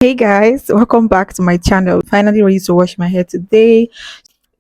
Hey guys, welcome back to my channel. Finally ready to wash my hair today.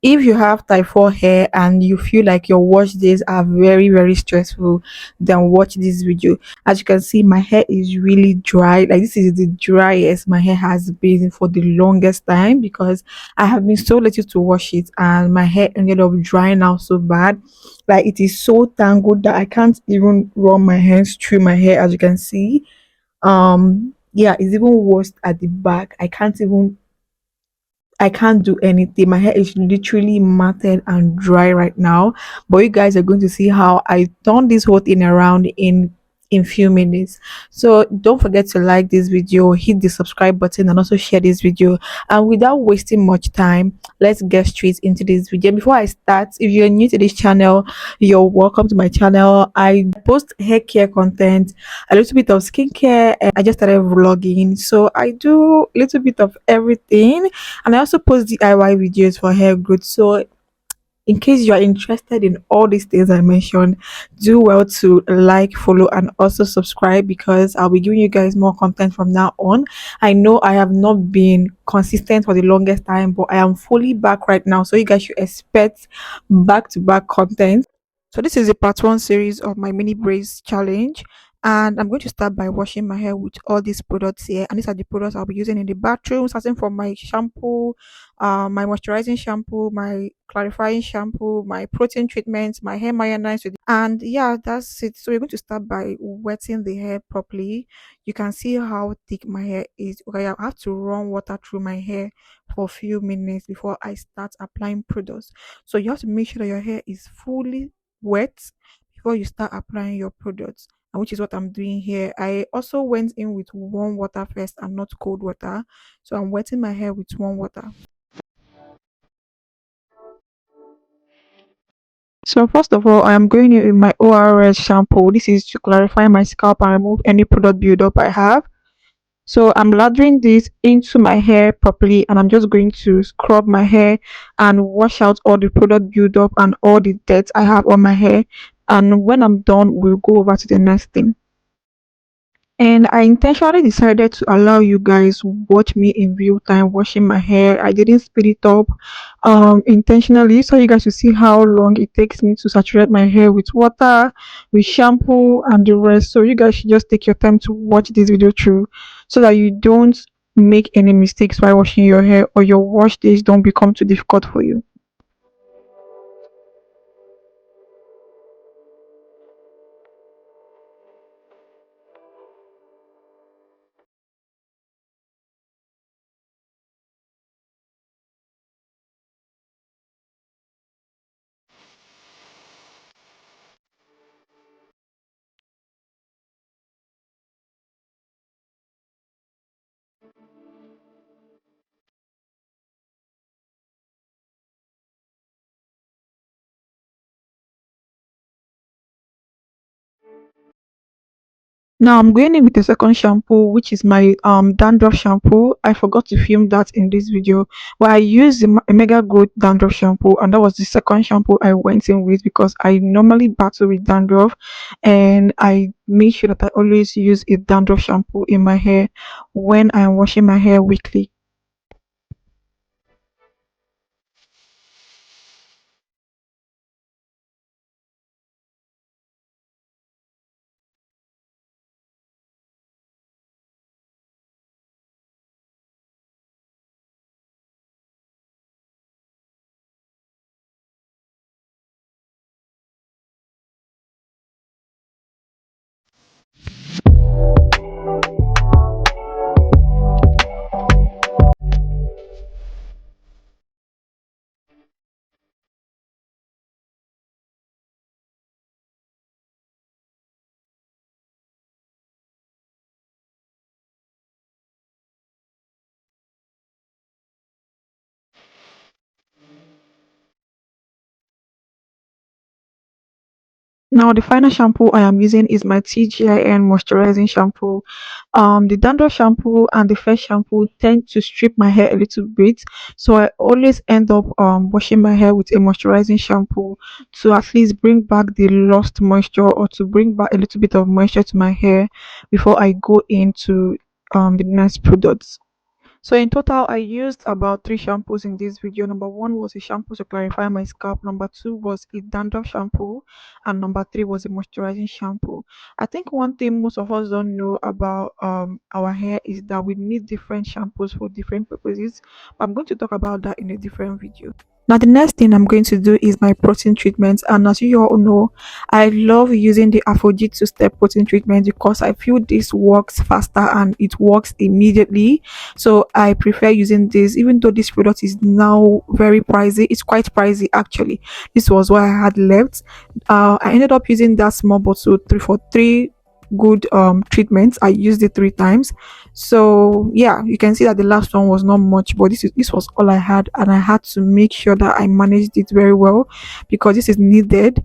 If you have type 4 hair and you feel like your wash days are very stressful, then watch this video. As you can see, my hair is really dry. Like, this is the driest my hair has been for the longest time because I have been so little to wash it, and my hair ended up drying out so bad. Like, it is so tangled that I can't even run my hands through my hair. As you can see, yeah, it's even worse at the back. I can't do anything. My hair is literally matted and dry right now. But you guys are going to see how I turn this whole thing around in few minutes. So don't forget to like this video, hit the subscribe button, and also share this video. And without wasting much time, let's get straight into this video. Before I start, if you're new to this channel, you're welcome to my channel. I post hair care content, a little bit of skincare, and I just started vlogging. So I do a little bit of everything, and I also post DIY videos for hair growth. So in case you are interested in all these things I mentioned, do well to like, follow, and also subscribe because I'll be giving you guys more content from now on. I know I have not been consistent for the longest time, but I am fully back right now. So you guys should expect back to back content. So this is a part one series of my mini braids challenge. And I'm going to start by washing my hair with all these products here. And these are the products I'll be using in the bathroom, starting from my shampoo, my moisturizing shampoo, my clarifying shampoo, my protein treatment, my hair mayonnaise. And yeah, that's it. So we're going to start by wetting the hair properly. You can see how thick my hair is. Okay, I have to run water through my hair for a few minutes before I start applying products. So you have to make sure that your hair is fully wet before you start applying your products, and which is what I'm doing here. I also went in with warm water first and not cold water. So I'm wetting my hair with warm water. So first of all, I am going in with my ORS shampoo. This is to clarify my scalp and remove any product buildup I have. So I'm lathering this into my hair properly, and I'm just going to scrub my hair and wash out all the product buildup and all the dirt I have on my hair. And when I'm done, we'll go over to the next thing. And I intentionally decided to allow you guys watch me in real time washing my hair. I didn't speed it up intentionally so you guys to see how long it takes me to saturate my hair with water, with shampoo, and the rest. So you guys should just take your time to watch this video through so that you don't make any mistakes while washing your hair, or your wash days don't become too difficult for you. Now I'm going in with the second shampoo, which is my dandruff shampoo. I forgot to film that in this video, but I used the Mega Growth dandruff shampoo, and that was the second shampoo I went in with because I normally battle with dandruff, and I make sure that I always use a dandruff shampoo in my hair when I'm washing my hair weekly. Now the final shampoo I am using is my TGIN moisturizing shampoo. The dandruff shampoo and the first shampoo tend to strip my hair a little bit, so I always end up washing my hair with a moisturizing shampoo to at least bring back the lost moisture, or to bring back a little bit of moisture to my hair before I go into the next products. So in total, I used about three shampoos in this video. Number one was a shampoo to clarify my scalp. Number two was a dandruff shampoo, and number three was a moisturizing shampoo. I think one thing most of us don't know about our hair is that we need different shampoos for different purposes. But I'm going to talk about that in a different video. Now, the next thing I'm going to do is my protein treatment. And as you all know, I love using the Aphrodite two-step protein treatment because I feel this works faster and it works immediately. So I prefer using this, even though this product is now very pricey. It's quite pricey actually. This was what I had left. I ended up using that small bottle three for three good treatments. I used it three times. So yeah, you can see that the last one was not much, but this was all I had, and I had to make sure that I managed it very well because this is needed.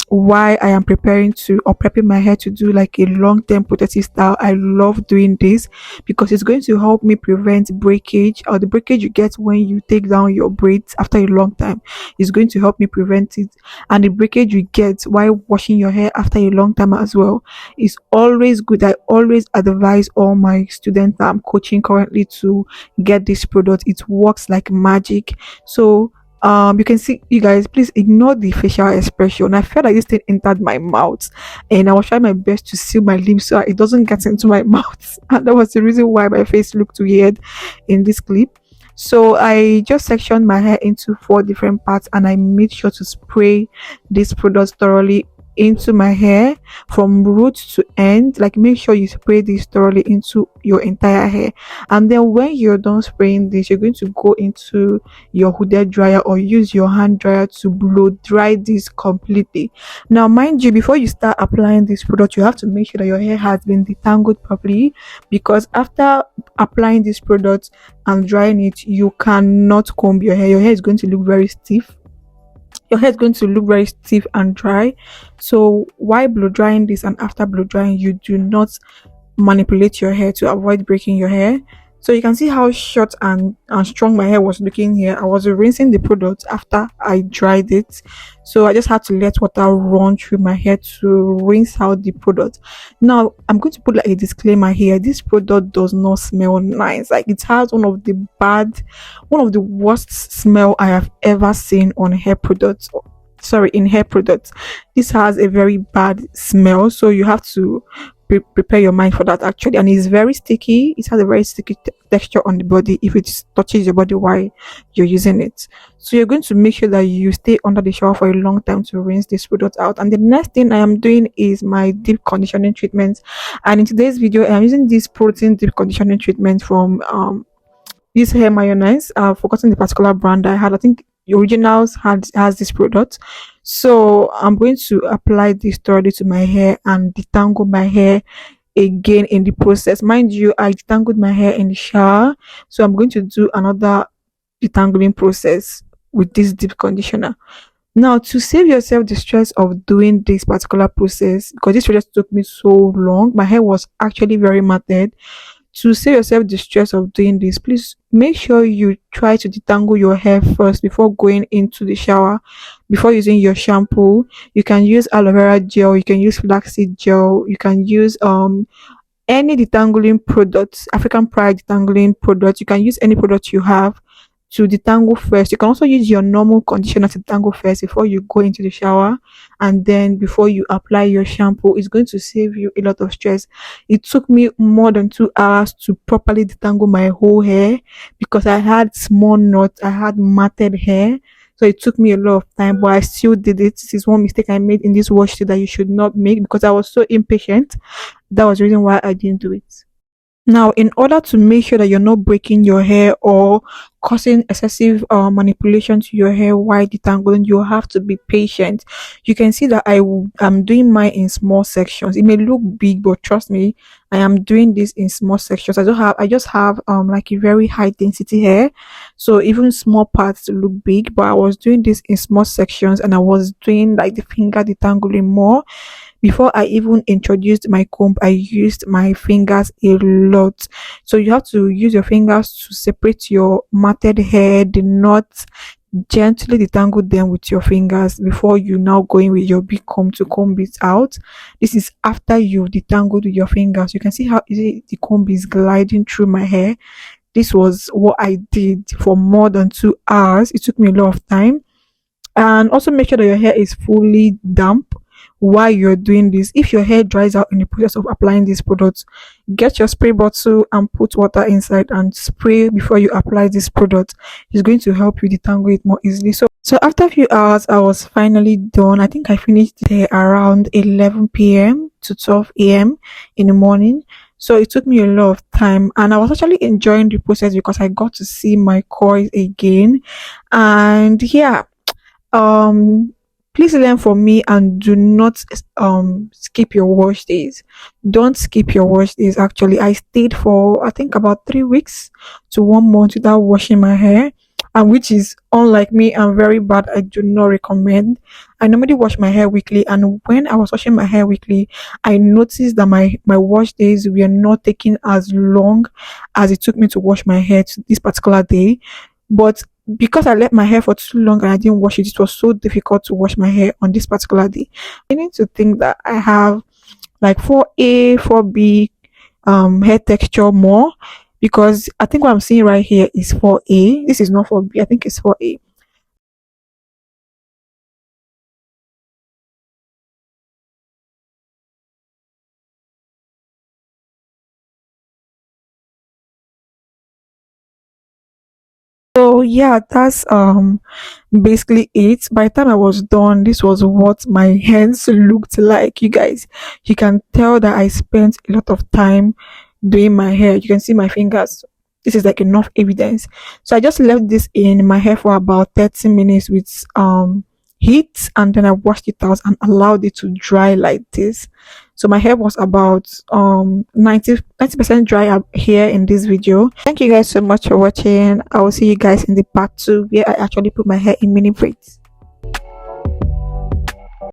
Why I am preparing to or prepping my hair to do like a long-term protective style. I love doing this because it's going to help me prevent breakage, or the breakage you get when you take down your braids after a long time is going to help me prevent it. And the breakage you get while washing your hair after a long time as well is always good. I always advise all my students that I'm coaching currently to get this product. It works like magic. So you can see, you guys, please ignore the facial expression. I felt like this thing entered my mouth, and I was trying my best to seal my lips so it doesn't get into my mouth, and that was the reason why my face looked weird in this clip. So I just sectioned my hair into four different parts, and I made sure to spray this product thoroughly into my hair from root to end. Like, make sure you spray this thoroughly into your entire hair, and then when you're done spraying this, you're going to go into your hooded dryer or use your hand dryer to blow dry this completely. Now, mind you, before you start applying this product, you have to make sure that your hair has been detangled properly, because after applying this product and drying it, you cannot comb your hair. Your hair is going to look very stiff. Your hair is going to look very stiff and dry. So while blow drying this and after blow drying, you do not manipulate your hair to avoid breaking your hair. So you can see how short and strong my hair was looking here. I was rinsing the product after I dried it. So I just had to let water run through my hair to rinse out the product. Now I'm going to put like a disclaimer here. This product does not smell nice. Like, it has one of the worst smell I have ever seen on hair products. Sorry, in hair products. This has a very bad smell. So you have to prepare your mind for that actually. And it's very sticky. It has a very sticky texture on the body if it touches your body while you're using it. So you're going to make sure that you stay under the shower for a long time to rinse this product out. And the next thing I am doing is my deep conditioning treatment. And in today's video, I'm using this protein deep conditioning treatment from this hair mayonnaise. I've forgotten the particular brand I had. I think the originals has this product. So I'm going to apply this thoroughly to my hair and detangle my hair again in the process. Mind you, I detangled my hair in the shower, so I'm going to do another detangling process with this deep conditioner. Now, to save yourself the stress of doing this particular process, because this process took me so long, my hair was actually very matted. To save yourself the stress of doing this, please make sure you try to detangle your hair first before going into the shower. Before using your shampoo, you can use aloe vera gel, you can use flaxseed gel, you can use any detangling products, African Pride detangling product. You can use any product you have to detangle first. You can also use your normal conditioner to detangle first before you go into the shower, and then before you apply your shampoo. It's going to save you a lot of stress. It took me more than 2 hours to properly detangle my whole hair because I had small knots, I had matted hair. So it took me a lot of time, but I still did it. This is one mistake I made in this wash that you should not make, because I was so impatient. That was the reason why I didn't do it. Now, in order to make sure that you're not breaking your hair or causing excessive manipulation to your hair while detangling, you have to be patient. You can see that am doing mine in small sections. It may look big, but trust me, I am doing this in small sections. I just have like a very high density hair, so even small parts look big. But I was doing this in small sections, and I was doing like the finger detangling more. Before I even introduced my comb, I used my fingers a lot. So you have to use your fingers to separate your matted hair, the knots, gently detangle them with your fingers before you now go in with your big comb to comb it out. This is after you've detangled with your fingers. You can see how easy the comb is gliding through my hair. This was what I did for more than 2 hours. It took me a lot of time. And also make sure that your hair is fully damp while you're doing this. If your hair dries out in the process of applying these products, get your spray bottle and put water inside and spray before you apply this product. It's going to help you detangle it more easily. So after a few hours, I was finally done. I think I finished it around 11 p.m. to 12 a.m. in the morning. So it took me a lot of time, and I was actually enjoying the process because I got to see my coils again. And yeah, um please learn from me and do not skip your wash days. Don't skip your wash days. Actually, I stayed for I think about 3 weeks to 1 month without washing my hair, and which is unlike me and very bad. I do not recommend. I normally wash my hair weekly, and when I was washing my hair weekly, I noticed that my wash days were not taking as long as it took me to wash my hair to this particular day. But because I left my hair for too long and I didn't wash it, it was so difficult to wash my hair on this particular day. I need to think that I have like 4A, 4B hair texture more, because I think what I'm seeing right here is 4A. This is not 4B, I think it's 4A. So yeah, that's basically it. By the time I was done, this was what my hands looked like. You guys, you can tell that I spent a lot of time doing my hair. You can see my fingers. This is like enough evidence. So I just left this in my hair for about 30 minutes with heat, and then I washed it out and allowed it to dry like this. So my hair was about 90% dry up here in this video. Thank you guys so much for watching. I will see you guys in the part 2 where I actually put my hair in mini braids.